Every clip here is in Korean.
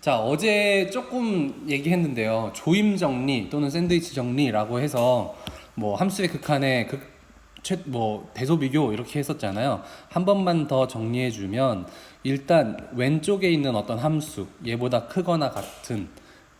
자, 어제 조금 얘기했는데요. 조임 정리 또는 샌드위치 정리라고 해서 뭐 함수의 극한에 대소 비교 이렇게 했었잖아요. 한 번만 더 정리해 주면 일단 왼쪽에 있는 어떤 함수 얘보다 크거나 같은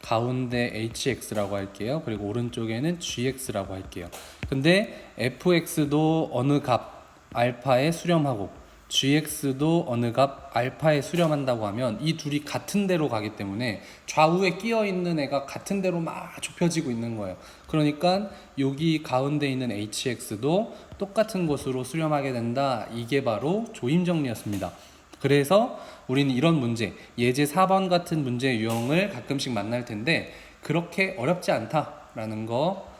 가운데 hx라고 할게요. 그리고 오른쪽에는 gx라고 할게요. 근데 fx도 어느 값 알파에 수렴하고 gx도 어느 값 알파에 수렴한다고 하면 이 둘이 같은 데로 가기 때문에 좌우에 끼어 있는 애가 같은 데로 막 좁혀지고 있는 거예요. 그러니까 여기 가운데 있는 hx도 똑같은 곳으로 수렴하게 된다. 이게 바로 조임 정리였습니다. 그래서 우리는 이런 문제, 예제 4번 같은 문제 유형을 가끔씩 만날 텐데 그렇게 어렵지 않다라는 거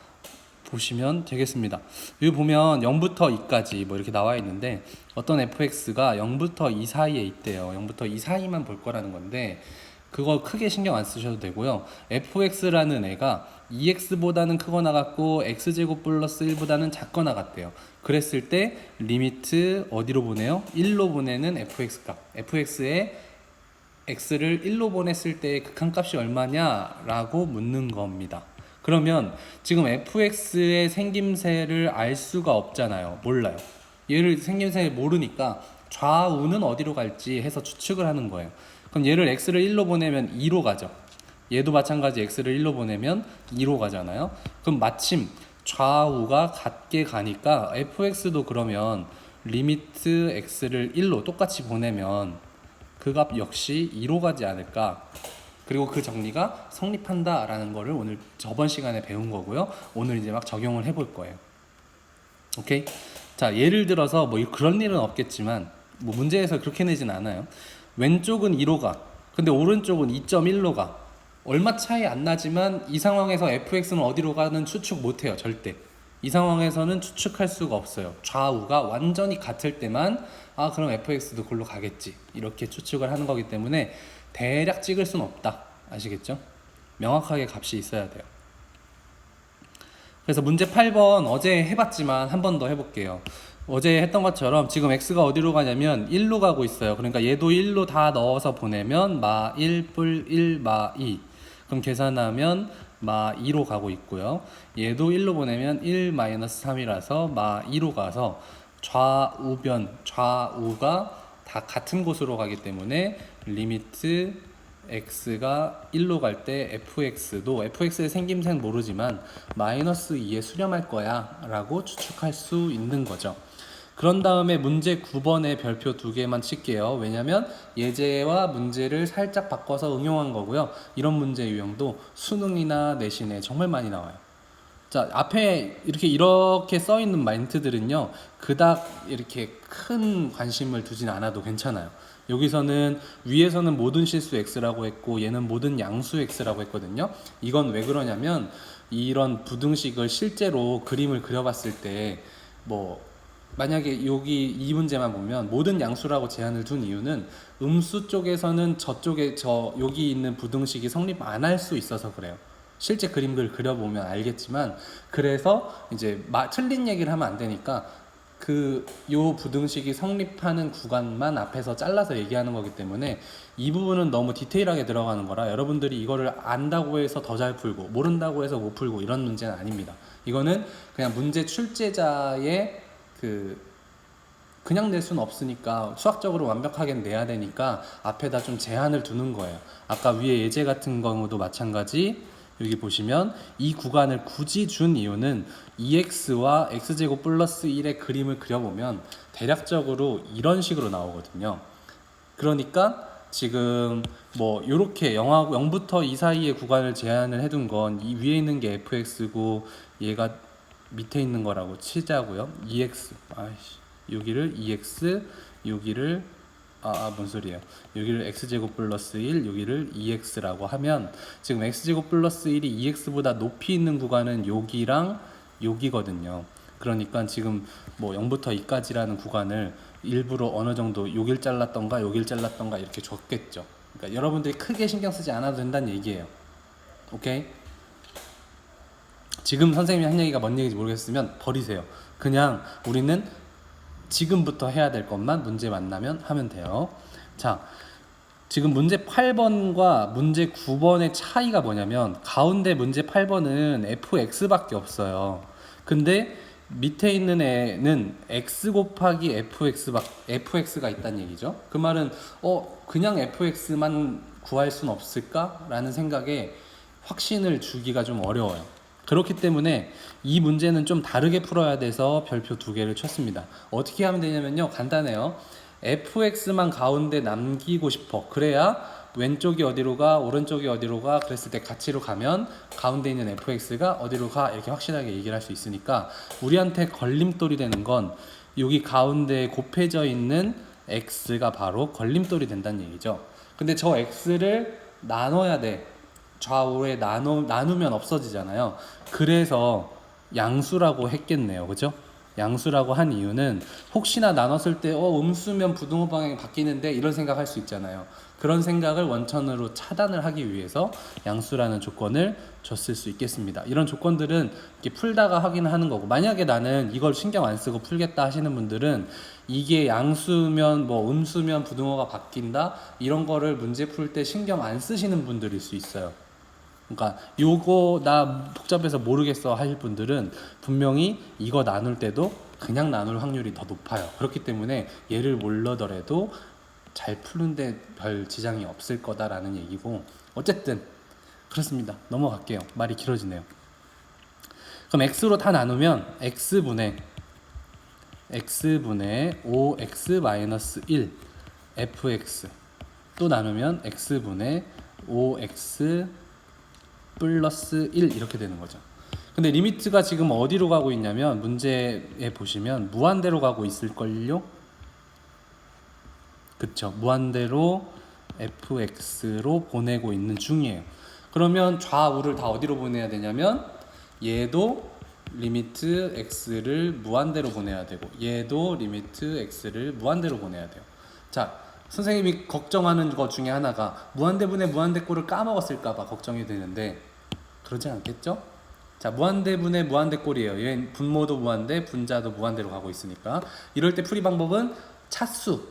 보시면 되겠습니다. 여기 보면 0부터 2까지 뭐 이렇게 나와 있는데 어떤 fx가 0부터 2 사이에 있대요. 0부터 2 사이만 볼 거라는 건데 그거 크게 신경 안 쓰셔도 되고요. fx라는 애가 2x보다는 크거나 같고 x제곱 플러스 1보다는 작거나 같대요. 그랬을 때 리미트 어디로 보내요? 1로 보내는 fx 값. fx의 x를 1로 보냈을 때 극한값이 얼마냐라고 묻는 겁니다. 그러면 지금 fx의 생김새를 알 수가 없잖아요. 몰라요. 얘를 생김새를 모르니까 좌우는 어디로 갈지 해서 추측을 하는 거예요. 그럼 얘를 x를 1로 보내면 2로 가죠. 얘도 마찬가지 x를 1로 보내면 2로 가잖아요. 그럼 마침 좌우가 같게 가니까 fx도 그러면 리미트 x를 1로 똑같이 보내면 그 값 역시 2로 가지 않을까. 그리고 그 정리가 성립한다라는 거를 오늘 저번 시간에 배운 거고요. 오늘 이제 막 적용을 해볼 거예요. 오케이? 자, 예를 들어서 뭐 그런 일은 없겠지만 뭐 문제에서 그렇게 내진 않아요. 왼쪽은 2로 가. 근데 오른쪽은 2.1로 가. 얼마 차이 안 나지만 이 상황에서 fx는 어디로 가는 추측 못 해요. 절대. 이 상황에서는 추측할 수가 없어요. 좌우가 완전히 같을 때만 그럼 fx도 그걸로 가겠지. 이렇게 추측을 하는 거기 때문에 대략 찍을 수는 없다. 아시겠죠? 명확하게 값이 있어야 돼요. 그래서 문제 8번 어제 해봤지만 한 번 더 해볼게요. 어제 했던 것처럼 지금 x가 어디로 가냐면 1로 가고 있어요. 그러니까 얘도 1로 다 넣어서 보내면 마 1 뿔 1 마 2. 그럼 계산하면 마 2로 가고 있고요. 얘도 1로 보내면 1 마이너스 3이라서 마 2로 가서 좌우가 다 같은 곳으로 가기 때문에 리미트 x가 1로 갈 때 fx도 fx의 생김새는 모르지만 마이너스 2에 수렴할 거야 라고 추측할 수 있는 거죠. 그런 다음에 문제 9번에 별표 2개만 칠게요. 왜냐면 예제와 문제를 살짝 바꿔서 응용한 거고요. 이런 문제 유형도 수능이나 내신에 정말 많이 나와요. 자, 앞에 이렇게 써 있는 멘트들은요, 그닥 이렇게 큰 관심을 두진 않아도 괜찮아요. 여기서는 위에서는 모든 실수 x라고 했고 얘는 모든 양수 x라고 했거든요. 이건 왜 그러냐면 이런 부등식을 실제로 그림을 그려봤을 때 뭐 만약에 여기 이 문제만 보면 모든 양수라고 제한을 둔 이유는 음수 쪽에서는 여기 있는 부등식이 성립 안 할 수 있어서 그래요. 실제 그림을 그려보면 알겠지만 그래서 이제 틀린 얘기를 하면 안 되니까 요 부등식이 성립하는 구간만 앞에서 잘라서 얘기하는 거기 때문에 이 부분은 너무 디테일하게 들어가는 거라 여러분들이 이거를 안다고 해서 더 잘 풀고 모른다고 해서 못 풀고 이런 문제는 아닙니다. 이거는 그냥 문제 출제자의 그냥 낼 수는 없으니까 수학적으로 완벽하게 내야 되니까 앞에다 좀 제한을 두는 거예요. 아까 위에 예제 같은 경우도 마찬가지. 여기 보시면 이 구간을 굳이 준 이유는 2x와 x제곱 플러스 1의 그림을 그려보면 대략적으로 이런 식으로 나오거든요. 그러니까 지금 뭐 요렇게 0부터 2 사이의 구간을 제한을 해둔 건 이 위에 있는 게 fx고 얘가 밑에 있는 거라고 치자고요. 2x 여기를 2x 여기를 뭔 소리예요. 여기를 x제곱 플러스 1 여기를 2x라고 하면 지금 x제곱 플러스 1이 2x보다 높이 있는 구간은 여기랑 여기거든요. 그러니까 지금 뭐 0부터 2까지라는 구간을 일부러 어느 정도 여길 잘랐던가 여길 잘랐던가 이렇게 줬겠죠. 그러니까 여러분들이 크게 신경 쓰지 않아도 된다는 얘기예요. 오케이? 지금 선생님이 한 얘기가 뭔 얘기인지 모르겠으면 버리세요. 그냥 우리는 지금부터 해야 될 것만 문제 만나면 하면 돼요. 자, 지금 문제 8번과 문제 9번의 차이가 뭐냐면 가운데 문제 8번은 fx밖에 없어요. 근데 밑에 있는 애는 x 곱하기 fx가 있다는 얘기죠. 그 말은 그냥 fx만 구할 수는 없을까? 라는 생각에 확신을 주기가 좀 어려워요. 그렇기 때문에 이 문제는 좀 다르게 풀어야 돼서 별표 2개를 쳤습니다. 어떻게 하면 되냐면요, 간단해요. fx만 가운데 남기고 싶어. 그래야 왼쪽이 어디로 가, 오른쪽이 어디로 가, 그랬을 때 가치로 가면 가운데 있는 fx가 어디로 가, 이렇게 확실하게 얘기를 할 수 있으니까 우리한테 걸림돌이 되는 건 여기 가운데에 곱해져 있는 x가 바로 걸림돌이 된다는 얘기죠. 근데 저 x를 나눠야 돼. 좌우에 나누면 없어지잖아요. 그래서 양수라고 했겠네요. 그죠? 양수라고 한 이유는 혹시나 나눴을 때 음수면 부등호 방향이 바뀌는데 이런 생각할 수 있잖아요. 그런 생각을 원천으로 차단을 하기 위해서 양수라는 조건을 줬을 수 있겠습니다. 이런 조건들은 이렇게 풀다가 확인하는 거고, 만약에 나는 이걸 신경 안 쓰고 풀겠다 하시는 분들은 이게 양수면 뭐 음수면 부등호가 바뀐다 이런 거를 문제 풀 때 신경 안 쓰시는 분들일 수 있어요. 그러니까 요거 나 복잡해서 모르겠어 하실 분들은 분명히 이거 나눌 때도 그냥 나눌 확률이 더 높아요. 그렇기 때문에 얘를 모르더라도 잘 푸는데 별 지장이 없을 거다라는 얘기고, 어쨌든 그렇습니다. 넘어갈게요. 말이 길어지네요. 그럼 x로 다 나누면 x분의 5x-1 fx 또 나누면 x분의 5x 플러스 1 이렇게 되는 거죠. 근데 리미트가 지금 어디로 가고 있냐면 문제에 보시면 무한대로 가고 있을걸요? 그쵸, 무한대로 fx로 보내고 있는 중이에요. 그러면 좌우를 다 어디로 보내야 되냐면 얘도 리미트 x를 무한대로 보내야 되고 얘도 리미트 x를 무한대로 보내야 돼요. 자, 선생님이 걱정하는 것 중에 하나가 무한대분의 무한대꼴을 까먹었을까봐 걱정이 되는데 그러지 않겠죠? 자, 무한대분의 무한대꼴이에요. 얘는 분모도 무한대, 분자도 무한대로 가고 있으니까 이럴 때 풀이 방법은 차수,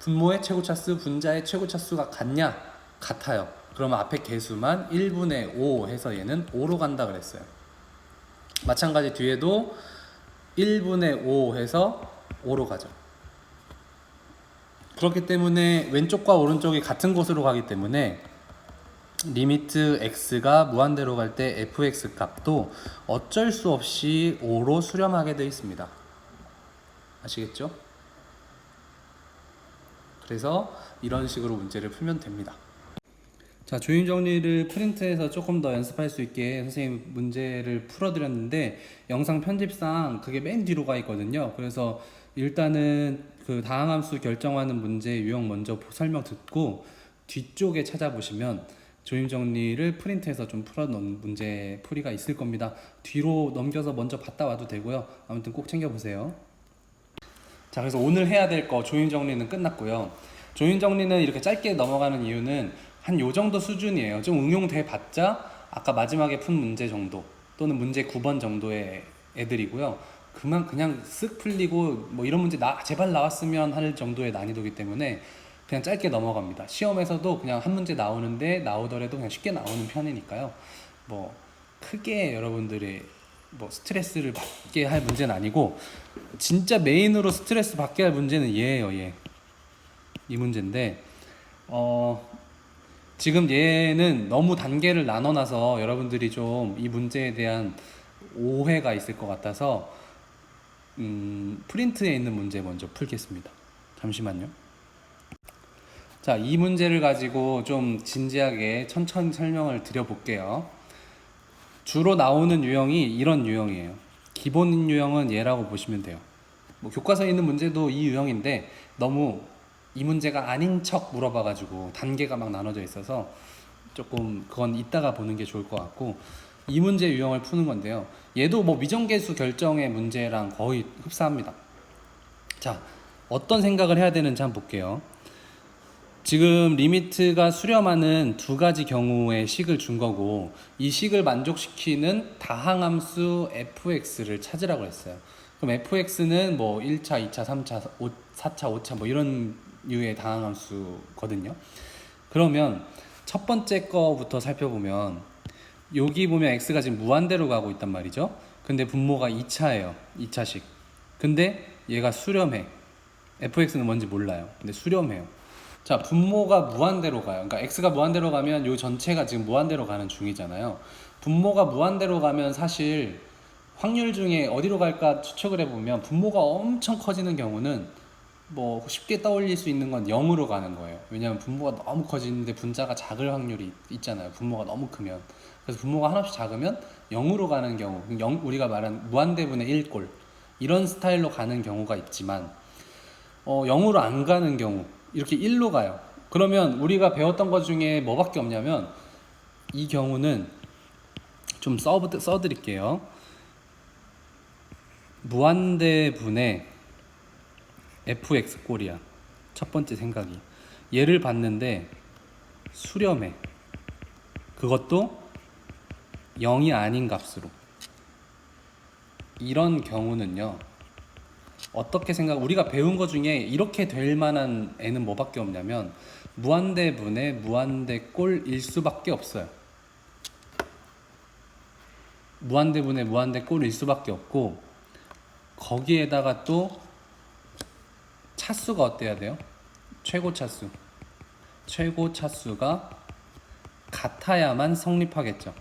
분모의 최고차수, 분자의 최고차수가 같냐? 같아요. 그러면 앞에 개수만 1분의 5 해서 얘는 5로 간다 그랬어요. 마찬가지 뒤에도 1분의 5 해서 5로 가죠. 그렇기 때문에 왼쪽과 오른쪽이 같은 곳으로 가기 때문에 리미트 x가 무한대로 갈 때 fx 값도 어쩔 수 없이 5로 수렴하게 되어 있습니다. 아시겠죠? 그래서 이런 식으로 문제를 풀면 됩니다. 자, 조임 정리를 프린트해서 조금 더 연습할 수 있게 선생님 문제를 풀어드렸는데 영상 편집상 그게 맨 뒤로 가 있거든요. 그래서 일단은 그 다항함수 결정하는 문제 유형 먼저 설명 듣고 뒤쪽에 찾아보시면 조임 정리를 프린트해서 좀 풀어놓은 문제 풀이가 있을 겁니다. 뒤로 넘겨서 먼저 봤다 와도 되고요. 아무튼 꼭 챙겨보세요. 자, 그래서 오늘 해야 될 거 조임 정리는 끝났고요. 조임 정리는 이렇게 짧게 넘어가는 이유는 한 요 정도 수준이에요. 좀 응용돼 봤자 아까 마지막에 푼 문제 정도 또는 문제 9번 정도의 애들이고요. 그냥 쓱 풀리고 뭐 이런 문제 제발 나왔으면 할 정도의 난이도이기 때문에 그냥 짧게 넘어갑니다. 시험에서도 그냥 한 문제 나오는데 나오더라도 그냥 쉽게 나오는 편이니까요. 뭐 크게 여러분들의 뭐 스트레스를 받게 할 문제는 아니고 진짜 메인으로 스트레스 받게 할 문제는 얘예요. 이 문제인데 지금 얘는 너무 단계를 나눠놔서 여러분들이 좀 이 문제에 대한 오해가 있을 것 같아서 프린트에 있는 문제 먼저 풀겠습니다. 잠시만요. 자, 이 문제를 가지고 좀 진지하게 천천히 설명을 드려볼게요. 주로 나오는 유형이 이런 유형이에요. 기본 유형은 얘라고 보시면 돼요. 뭐 교과서에 있는 문제도 이 유형인데 너무 이 문제가 아닌 척 물어봐가지고 단계가 막 나눠져 있어서 조금 그건 이따가 보는 게 좋을 것 같고, 이 문제 유형을 푸는 건데요. 얘도 뭐 미정계수 결정의 문제랑 거의 흡사합니다. 자, 어떤 생각을 해야 되는지 한번 볼게요. 지금 리미트가 수렴하는 두 가지 경우의 식을 준 거고 이 식을 만족시키는 다항함수 fx를 찾으라고 했어요. 그럼 fx는 뭐 1차, 2차, 3차, 4차, 5차 뭐 이런 류의 다항함수거든요. 그러면 첫 번째 거부터 살펴보면 여기 보면 x가 지금 무한대로 가고 있단 말이죠. 근데 분모가 2차예요. 2차식. 근데 얘가 수렴해. fx는 뭔지 몰라요. 근데 수렴해요. 자, 분모가 무한대로 가요. 그러니까 x가 무한대로 가면 요 전체가 지금 무한대로 가는 중이잖아요. 분모가 무한대로 가면 사실 확률 중에 어디로 갈까 추측을 해보면 분모가 엄청 커지는 경우는 뭐 쉽게 떠올릴 수 있는 건 0으로 가는 거예요. 왜냐하면 분모가 너무 커지는데 분자가 작을 확률이 있잖아요. 분모가 너무 크면. 그래서 분모가 한없이 작으면 0으로 가는 경우, 우리가 말한 무한대분의 1꼴 이런 스타일로 가는 경우가 있지만 0으로 안 가는 경우 이렇게 1로 가요. 그러면 우리가 배웠던 것 중에 뭐밖에 없냐면 이 경우는 좀 써드릴게요. 무한대분의 fx 꼴이야. 첫 번째 생각이. 얘를 봤는데 수렴해. 그것도 0이 아닌 값으로. 이런 경우는요. 어떻게 우리가 배운 것 중에 이렇게 될 만한 애는 뭐밖에 없냐면 무한대분의 무한대꼴일 수밖에 없어요. 무한대분의 무한대꼴일 수밖에 없고 거기에다가 또 차수가 어때야 돼요? 최고 차수. 최고 차수가 같아야만 성립하겠죠.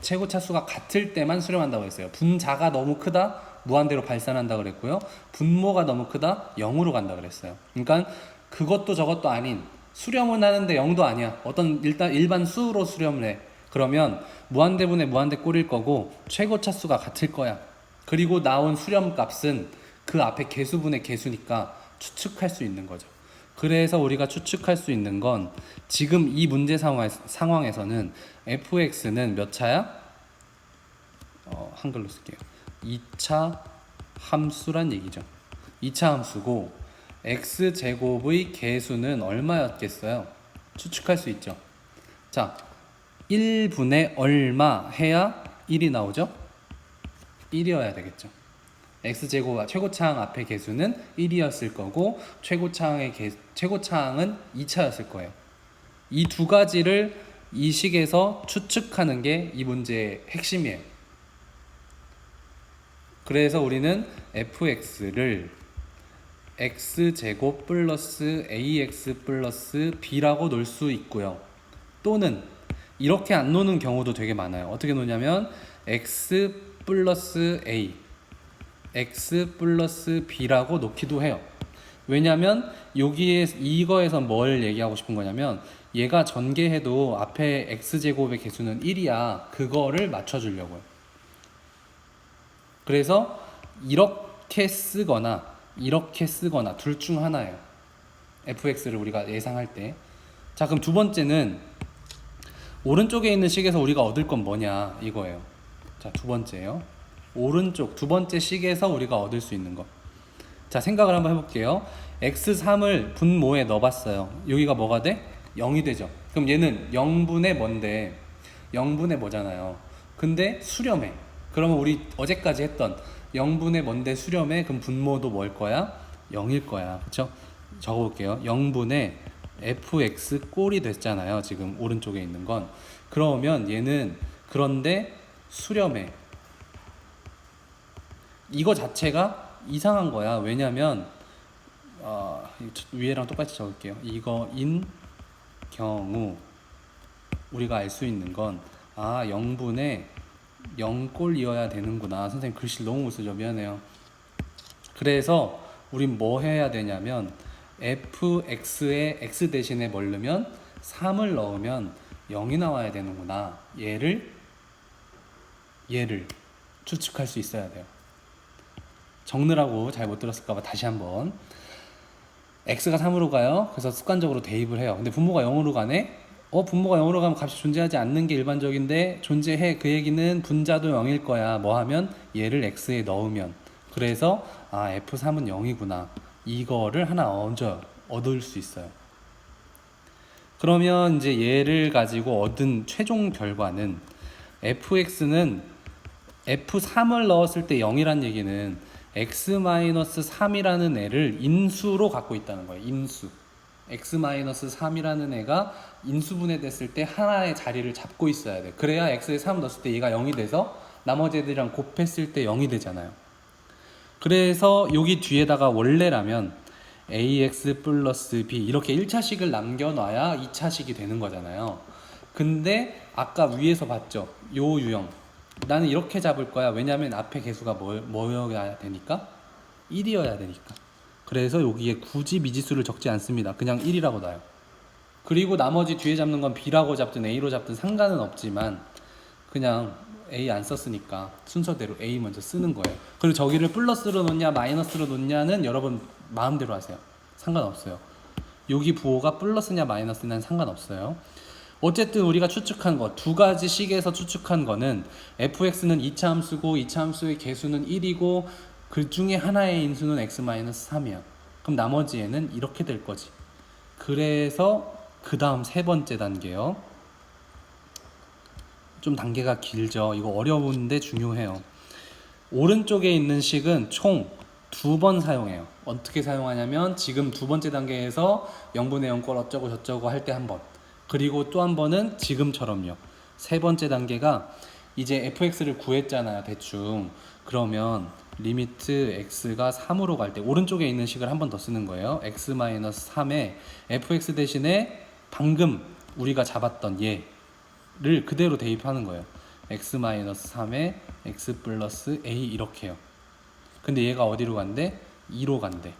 최고 차수가 같을 때만 수렴한다고 했어요. 분자가 너무 크다? 무한대로 발산한다 그랬고요. 분모가 너무 크다? 0으로 간다 그랬어요. 그러니까 그것도 저것도 아닌 수렴은 하는데 0도 아니야. 어떤 일반 수로 수렴을 해. 그러면 무한대분의 무한대꼴일 거고 최고 차수가 같을 거야. 그리고 나온 수렴 값은 그 앞에 개수분의 개수니까 추측할 수 있는 거죠. 그래서 우리가 추측할 수 있는 건 지금 이 문제 상황에서는 fx는 몇 차야? 한글로 쓸게요. 2차 함수란 얘기죠. 2차 함수고 x제곱의 개수는 얼마였겠어요? 추측할 수 있죠. 자, 1분의 얼마 해야 1이 나오죠? 1이어야 되겠죠. x제곱 최고차항 앞의 개수는 1이었을 거고 최고차항은 2차였을 거예요. 이 두 가지를 이 식에서 추측하는 게 이 문제의 핵심이에요. 그래서 우리는 fx를 x제곱 플러스 ax 플러스 b라고 놓을 수 있고요. 또는 이렇게 안 놓는 경우도 되게 많아요. 어떻게 놓냐면 x 플러스 a x 플러스 b라고 놓기도 해요. 왜냐면 이거에서 뭘 얘기하고 싶은 거냐면 얘가 전개해도 앞에 x제곱의 개수는 1이야. 그거를 맞춰주려고요. 그래서 이렇게 쓰거나 둘 중 하나예요. fx를 우리가 예상할 때. 자, 그럼 두 번째는 오른쪽에 있는 식에서 우리가 얻을 건 뭐냐 이거예요. 자, 두 번째요. 오른쪽 두 번째 식에서 우리가 얻을 수 있는 거. 자, 생각을 한번 해볼게요. x3을 분모에 넣어봤어요. 여기가 뭐가 돼? 0이 되죠. 그럼 얘는 0분의 뭔데? 0분의 뭐잖아요. 근데 수렴해. 그러면 우리 어제까지 했던 0분의 뭔데 수렴해? 그럼 분모도 뭘 거야? 0일 거야. 그쵸? 적어볼게요. 0분의 fx 꼴이 됐잖아요. 지금 오른쪽에 있는 건. 그러면 얘는 그런데 수렴해. 이거 자체가 이상한 거야. 왜냐면 위에랑 똑같이 적을게요. 이거인 경우 우리가 알 수 있는 건 0분의 0꼴이어야 되는구나. 선생님 글씨 너무 못 쓰죠. 미안해요. 그래서 우린 뭐 해야 되냐면 fx에 x 대신에 뭘 넣으면 3을 넣으면 0이 나와야 되는구나. 얘를 추측할 수 있어야 돼요. 적느라고 잘 못 들었을까봐 다시 한번. x가 3으로 가요. 그래서 습관적으로 대입을 해요. 근데 분모가 0으로 가네? 분모가 0으로 가면 값이 존재하지 않는 게 일반적인데 존재해. 그 얘기는 분자도 0일 거야. 뭐 하면 얘를 x에 넣으면. 그래서 f3은 0이구나. 이거를 하나 얻을 수 있어요. 그러면 이제 얘를 가지고 얻은 최종 결과는 fx는 f3을 넣었을 때 0이란 얘기는 x-3이라는 애를 인수로 갖고 있다는 거예요. 인수. x-3이라는 애가 인수분해 됐을 때 하나의 자리를 잡고 있어야 돼. 그래야 x에 3 넣었을 때 얘가 0이 돼서 나머지 애들이랑 곱했을 때 0이 되잖아요. 그래서 여기 뒤에다가 원래라면 ax 플러스 b 이렇게 1차식을 남겨놔야 2차식이 되는 거잖아요. 근데 아까 위에서 봤죠? 요 유형 나는 이렇게 잡을 거야. 왜냐면 앞에 개수가 뭐여야 되니까? 1이어야 되니까. 그래서 여기에 굳이 미지수를 적지 않습니다. 그냥 1이라고 놔요. 그리고 나머지 뒤에 잡는 건 b라고 잡든 a로 잡든 상관은 없지만 그냥 a 안 썼으니까 순서대로 a 먼저 쓰는 거예요. 그리고 저기를 플러스로 놓냐 마이너스로 놓냐는 여러분 마음대로 하세요. 상관없어요. 여기 부호가 플러스냐 마이너스냐는 상관없어요. 어쨌든 우리가 추측한 거 두 가지 식에서 추측한 거는 fx는 2차 함수고 2차 함수의 개수는 1이고 그 중에 하나의 인수는 x-3이야. 그럼 나머지 애는 이렇게 될 거지. 그래서 그 다음 세 번째 단계요. 좀 단계가 길죠. 이거 어려운데 중요해요. 오른쪽에 있는 식은 총 2번 사용해요. 어떻게 사용하냐면 지금 두 번째 단계에서 0분의 0꼴 어쩌고 저쩌고 할 때 한 번, 그리고 또 한 번은 지금처럼요. 세 번째 단계가 이제 fx를 구했잖아요. 대충. 그러면 리미트 x가 3으로 갈 때 오른쪽에 있는 식을 한 번 더 쓰는 거예요. x-3에 fx 대신에 방금 우리가 잡았던 얘를 그대로 대입하는 거예요. x-3에 x 플러스 a 이렇게요. 근데 얘가 어디로 간대? 2로 간대.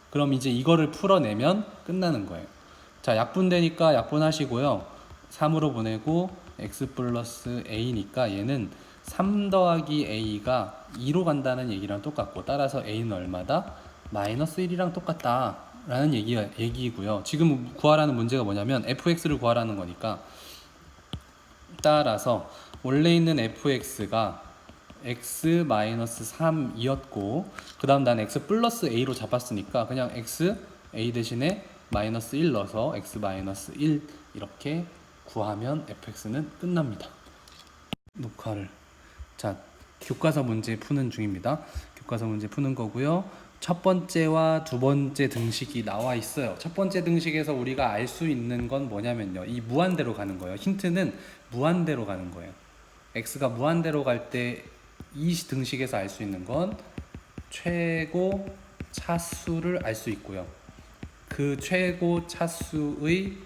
그럼 이제 이거를 풀어내면 끝나는 거예요. 자, 약분되니까 약분하시고요. 3으로 보내고 x 플러스 a니까 얘는 3 더하기 a가 2로 간다는 얘기랑 똑같고, 따라서 a는 얼마다? 마이너스 1이랑 똑같다 라는 얘기고요. 지금 구하라는 문제가 뭐냐면 fx를 구하라는 거니까, 따라서 원래 있는 fx가 x-3이었고 그 다음 난 x 플러스 a로 잡았으니까 그냥 x a 대신에 마이너스 1 넣어서 x-1 이렇게 구하면 fx는 끝납니다. 녹화를. 자, 교과서 문제 푸는 중입니다. 교과서 문제 푸는 거고요. 첫 번째와 두 번째 등식이 나와 있어요. 첫 번째 등식에서 우리가 알 수 있는 건 뭐냐면요, 이 무한대로 가는 거예요. 힌트는 무한대로 가는 거예요. x가 무한대로 갈 때 이 등식에서 알 수 있는 건 최고 차수를 알 수 있고요. 그 최고 차수의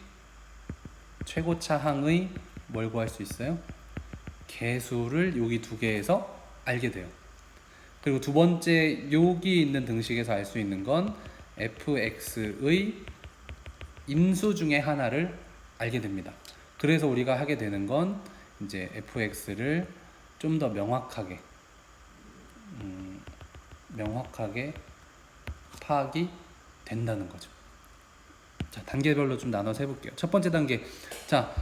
최고차항의 뭘 구할 수 있어요? 개수를 여기 두 개에서 알게 돼요. 그리고 두 번째 여기 있는 등식에서 알 수 있는 건 fx의 인수 중에 하나를 알게 됩니다. 그래서 우리가 하게 되는 건 이제 fx를 좀 더 명확하게 파악이 된다는 거죠. 자, 단계별로 좀 나눠서 해볼게요. 첫 번째 단계. 자,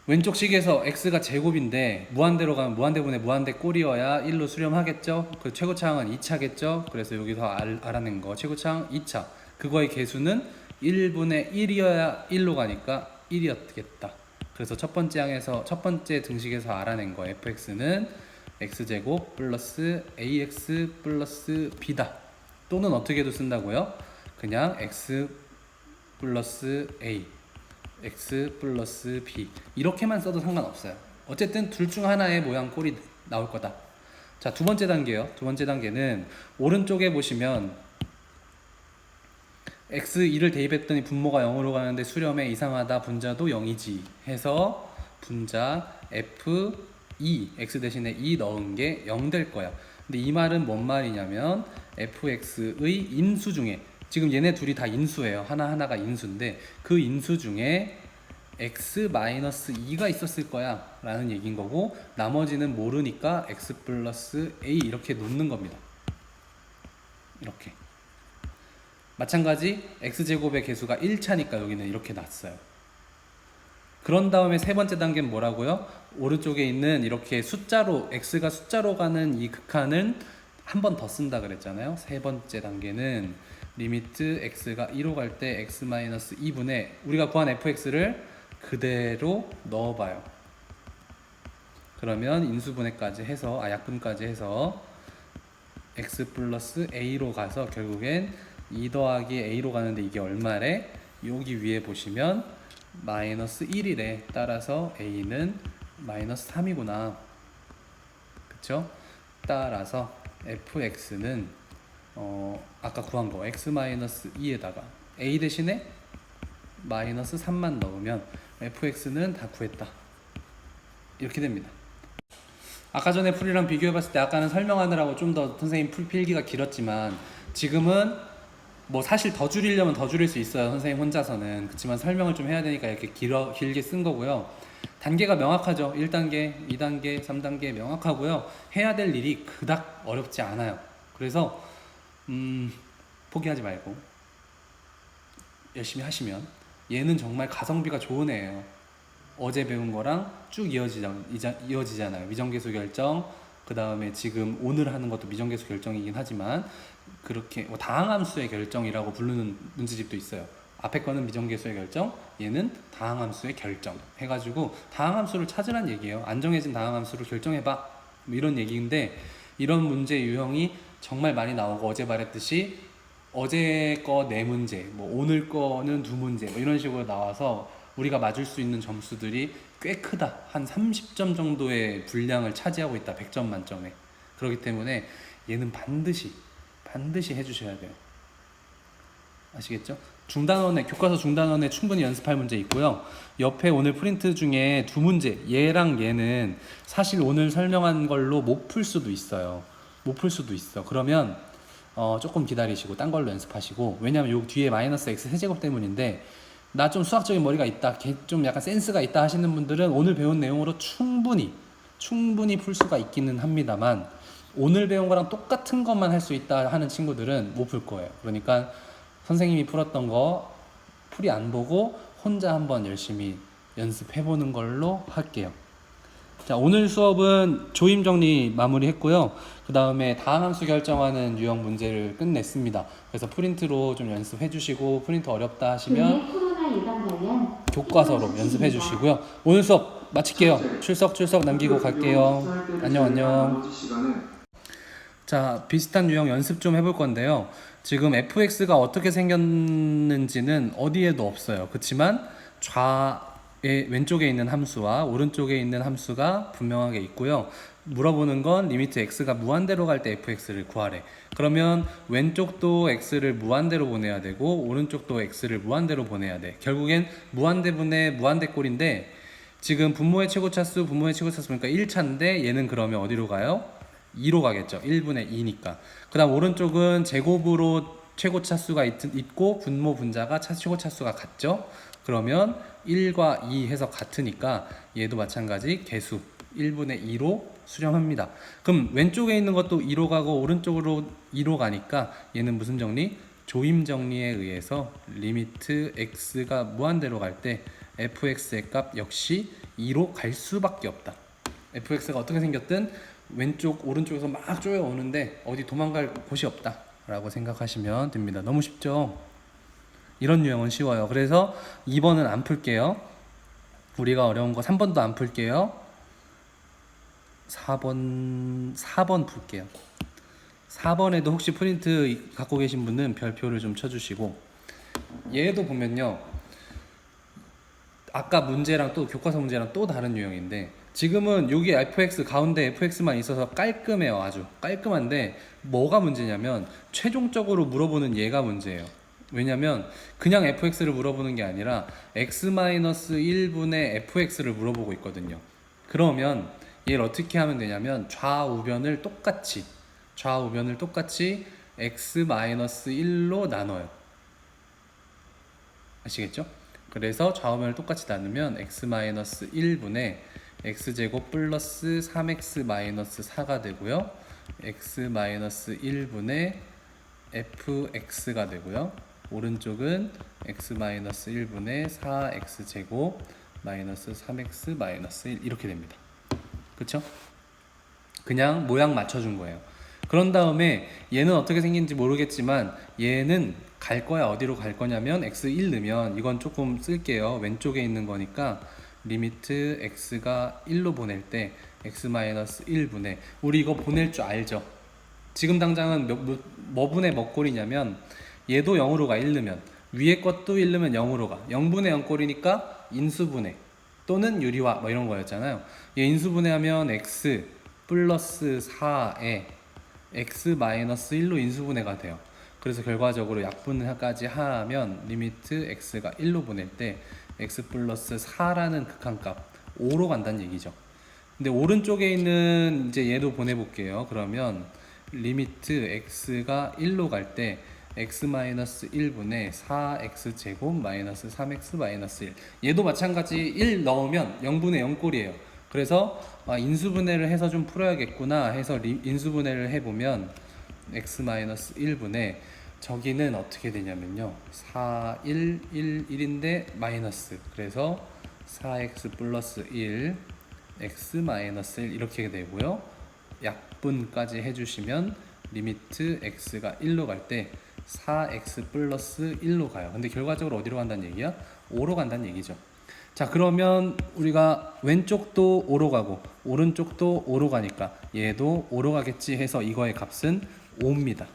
왼쪽 식에서 x가 제곱인데 무한대로 가면 무한대분의 무한대 꼴이어야 1로 수렴하겠죠. 그 최고차항은 2차겠죠. 그래서 여기서 알아낸 거 최고차항 2차. 그거의 개수는 1분의 1이어야 1로 가니까 1이었겠다. 그래서 첫 번째 등식에서 알아낸 거 fx는 x제곱 플러스 ax 플러스 b다. 또는 어떻게도 쓴다고요? 그냥 x 플러스 a, x 플러스 b 이렇게만 써도 상관없어요. 어쨌든 둘 중 하나의 모양 꼴이 나올 거다. 자, 두 번째 단계요. 두 번째 단계는 오른쪽에 보시면 x2를 대입했더니 분모가 0으로 가는데 수렴에 이상하다, 분자도 0이지 해서 분자 f2, x 대신에 2 넣은 게 0 될 거야. 근데 이 말은 뭔 말이냐면 fx의 인수 중에, 지금 얘네 둘이 다 인수예요. 하나하나가 인수인데 그 인수 중에 x-2가 있었을 거야 라는 얘기인 거고, 나머지는 모르니까 x 플러스 a 이렇게 놓는 겁니다. 이렇게. 마찬가지 x제곱의 개수가 1차니까 여기는 이렇게 놨어요. 그런 다음에 세 번째 단계는 뭐라고요? 오른쪽에 있는 이렇게 숫자로, x가 숫자로 가는 이 극한은 한 번 더 쓴다 그랬잖아요. 세 번째 단계는 리미트 x가 2로 갈 때 x-2분의 우리가 구한 fx를 그대로 넣어봐요. 그러면 인수분해까지 해서, 약분까지 해서 x 플러스 a로 가서 결국엔 2 더하기 a로 가는데 이게 얼마래? 여기 위에 보시면 마이너스 1이래. 따라서 a는 마이너스 3이구나. 그쵸? 따라서 fx는 아까 구한 거 x-2에다가 a 대신에 마이너스 3만 넣으면 fx는 다 구했다. 이렇게 됩니다. 아까 전에 풀이랑 비교해봤을 때 아까는 설명하느라고 좀 더 선생님 필기가 길었지만 지금은 뭐 사실 더 줄이려면 더 줄일 수 있어요. 선생님 혼자서는. 그렇지만 설명을 좀 해야 되니까 이렇게 길게 쓴 거고요. 단계가 명확하죠. 1단계, 2단계, 3단계 명확하고요. 해야 될 일이 그닥 어렵지 않아요. 그래서 포기하지 말고 열심히 하시면 얘는 정말 가성비가 좋은 애예요. 어제 배운 거랑 쭉 이어지잖아요. 미정계수 결정, 그 다음에 지금 오늘 하는 것도 미정계수 결정이긴 하지만 그렇게 다항함수의 결정이라고 부르는 문제집도 있어요. 앞에 거는 미정계수의 결정, 얘는 다항함수의 결정 해가지고 다항함수를 찾으란 얘기예요. 안정해진 다항함수를 결정해봐, 뭐 이런 얘기인데, 이런 문제 유형이 정말 많이 나오고, 어제 말했듯이 어제 거 4문제, 뭐 오늘 거는 2문제, 뭐 이런 식으로 나와서 우리가 맞을 수 있는 점수들이 꽤 크다. 한 30점 정도의 분량을 차지하고 있다. 100점 만점에. 그렇기 때문에 얘는 반드시 해주셔야 돼요. 아시겠죠? 중단원에, 교과서 중단원에 충분히 연습할 문제 있고요. 옆에 오늘 프린트 중에 2문제, 얘랑 얘는 사실 오늘 설명한 걸로 못 풀 수도 있어요. 못 풀 수도 있어. 그러면 조금 기다리시고 딴 걸로 연습하시고, 왜냐면 요 뒤에 마이너스 x 세제곱 때문인데, 나 좀 수학적인 머리가 있다, 좀 약간 센스가 있다 하시는 분들은 오늘 배운 내용으로 충분히 풀 수가 있기는 합니다만, 오늘 배운 거랑 똑같은 것만 할 수 있다 하는 친구들은 못 풀 거예요. 그러니까 선생님이 풀었던 거 풀이 안 보고 혼자 한번 열심히 연습해 보는 걸로 할게요. 자, 오늘 수업은 조임 정리 마무리했고요. 그 다음에 다항함수 결정하는 유형 문제를 끝냈습니다. 그래서 프린트로 좀 연습해 주시고, 프린트 어렵다 하시면 교과서로 연습해 주시고요. 오늘 수업 마칠게요. 출석 남기고 갈게요. 안녕. 자, 비슷한 유형 연습 좀 해볼 건데요. 지금 fx가 어떻게 생겼는지는 어디에도 없어요. 그렇지만 왼쪽에 있는 함수와 오른쪽에 있는 함수가 분명하게 있고요. 물어보는 건 리미트 x가 무한대로 갈 때 fx를 구하래. 그러면 왼쪽도 x를 무한대로 보내야 되고 오른쪽도 x를 무한대로 보내야 돼. 결국엔 무한대분의 무한대꼴인데, 지금 분모의 최고차수 보니까 1차인데 얘는 그러면 어디로 가요? 2로 가겠죠. 1분의 2니까. 그 다음 오른쪽은 제곱으로 최고차수가 있고 분모 분자가 최고차수가 같죠. 그러면 1과 2 해서 같으니까 얘도 마찬가지 개수 1분의 2로 수렴합니다. 그럼 왼쪽에 있는 것도 2로 가고 오른쪽으로 2로 가니까 얘는 무슨 정리? 조임 정리에 의해서 리미트 x가 무한대로 갈 때 fx의 값 역시 2로 갈 수밖에 없다. fx가 어떻게 생겼든 왼쪽 오른쪽에서 막 쪼여 오는데 어디 도망갈 곳이 없다 라고 생각하시면 됩니다. 너무 쉽죠? 이런 유형은 쉬워요. 그래서 2번은 안 풀게요. 우리가 어려운 거 3번도 안 풀게요. 4번 풀게요. 4번에도 혹시 프린트 갖고 계신 분은 별표를 좀 쳐주시고, 얘도 보면요, 아까 문제랑 또 교과서 문제랑 또 다른 유형인데, 지금은 여기 fx 가운데 fx만 있어서 깔끔해요. 아주 깔끔한데 뭐가 문제냐면 최종적으로 물어보는 얘가 문제예요. 왜냐면 그냥 fx를 물어보는 게 아니라 x-1분의 fx를 물어보고 있거든요. 그러면 얘를 어떻게 하면 되냐면 좌우변을 똑같이 x-1로 나눠요. 아시겠죠? 그래서 좌우변을 똑같이 나누면 x-1분의 x제곱 플러스 3x-4가 되고요. x-1분의 fx가 되고요. 오른쪽은 x-1분의 4x제곱 마이너스 3x-1 이렇게 됩니다. 그쵸? 그냥 모양 맞춰준 거예요. 그런 다음에 얘는 어떻게 생긴지 모르겠지만 얘는 갈 거야. 어디로 갈 거냐면 x1 넣으면, 이건 조금 쓸게요. 왼쪽에 있는 거니까 리미트 x가 1로 보낼 때 x-1분의, 우리 이거 보낼 줄 알죠? 지금 당장은 뭐 분의 몇 꼴이냐면 얘도 0으로 가 1 넣으면, 위에 것도 1 넣으면 0으로 가. 0분의 0 꼴이니까 인수분해 또는 유리화 뭐 이런 거였잖아요. 얘 인수분해하면 x 플러스 4에 x 마이너스 1로 인수분해가 돼요. 그래서 결과적으로 약분까지 하면 리미트 x가 1로 보낼 때 x 플러스 4라는 극한값 5로 간다는 얘기죠. 근데 오른쪽에 있는 이제 얘도 보내볼게요. 그러면 리미트 x가 1로 갈 때 x 마이너스 1분의 4x 제곱 마이너스 3x 마이너스 1. 얘도 마찬가지 1 넣으면 0분의 0 꼴이에요. 그래서 인수분해를 해서 좀 풀어야겠구나 해서 인수분해를 해보면 x 마이너스 1분의 저기는 어떻게 되냐면요. 4, 1, 1, 1인데 마이너스. 그래서 4x 플러스 1 x 마이너스 1 이렇게 되고요. 약분까지 해주시면 리미트 x가 1로 갈 때 4x 플러스 1로 가요. 근데 결과적으로 어디로 간다는 얘기야? 5로 간다는 얘기죠. 자, 그러면 우리가 왼쪽도 5로 가고 오른쪽도 5로 가니까 얘도 5로 가겠지 해서 이거의 값은 5입니다.